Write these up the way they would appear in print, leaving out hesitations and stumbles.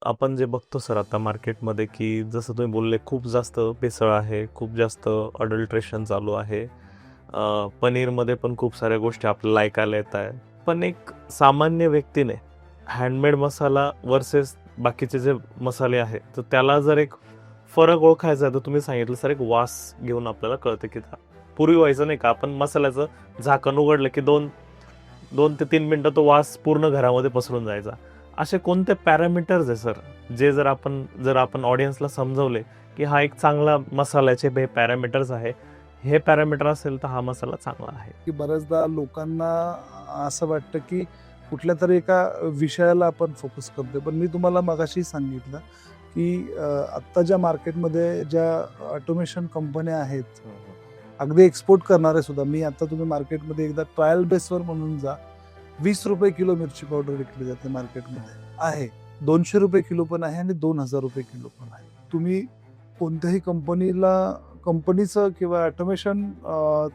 आपण जे बघतो सर आता मार्केटमध्ये की जसं तुम्ही बोलले खूप जास्त भेसळ आहे, खूप जास्त अडल्ट्रेशन चालू आहे. पनीरमध्ये पण खूप साऱ्या गोष्टी आपल्याला ऐकायला येत आहे. पण एक सामान्य व्यक्तीने हँडमेड मसाला वर्सेस बाकीचे जे मसाले आहेत, तर त्याला जर एक फरक ओळखायचा आहे, तर तुम्ही सांगितलं सर एक वास घेऊन आपल्याला कळतं की पूर्वी व्हायचं नाही का, आपण मसाल्याचं झाकण उघडलं की 2 ते 3 मिनिटं तो वास पूर्ण घरामध्ये पसरून जायचा. असे कोणते पॅरामीटर्स आहे सर, जे जर आपण ऑडियन्सला समजवले, की हा एक चांगला मसाल्याचे हे पॅरामीटर्स आहे. हे पॅरामीटर असेल तर हा मसाला चांगला आहे. की बऱ्याचदा लोकांना असं वाटतं की कुठल्यातरी एका विषयाला आपण फोकस करतोय. पण मी तुम्हाला मगाशी सांगितलं की आत्ता ज्या मार्केटमध्ये ज्या ऑटोमेशन कंपन्या आहेत, अगदी एक्सपोर्ट करणारे सुद्धा. मी आता तुम्ही मार्केटमध्ये एकदा ट्रायल बेसवर म्हणून जा. ₹20 किलो मिरची पावडर विकली जाते मार्केटमध्ये आहे. ₹200 किलो पण आहे आणि ₹2000 किलो पण आहे. तुम्ही कोणत्याही कंपनीचं किंवा ऑटोमेशन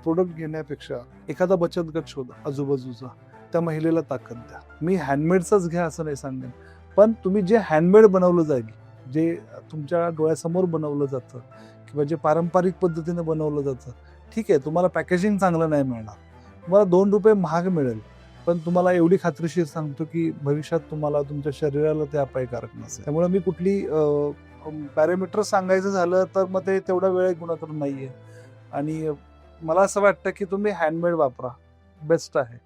प्रोडक्ट घेण्यापेक्षा एखादा बचत गट शोधा आजूबाजूचा. त्या महिलेला ताकद द्या. मी हँडमेडचाच घ्या असं नाही सांगेन. पण तुम्ही जे हँडमेड बनवलं जाईल, जे तुमच्या डोळ्यासमोर बनवलं जातं किंवा जे पारंपरिक पद्धतीने बनवलं जातं, ठीक आहे, तुम्हाला पॅकेजिंग चांगलं नाही मिळणार. तुम्हाला ₹2 महाग मिळेल. पण तुम्हाला एवढी खात्रीशीर सांगतो की भविष्यात तुम्हाला तुमच्या शरीराला ते अपायकारक नसेल. त्यामुळे मी कुठली पॅरामीटर सांगायचं झालं तर मग ते तेवढा वेळ गुणधर्म नाहीये. आणि मला असं वाटतं की तुम्ही हँडमेड वापरा. बेस्ट आहे.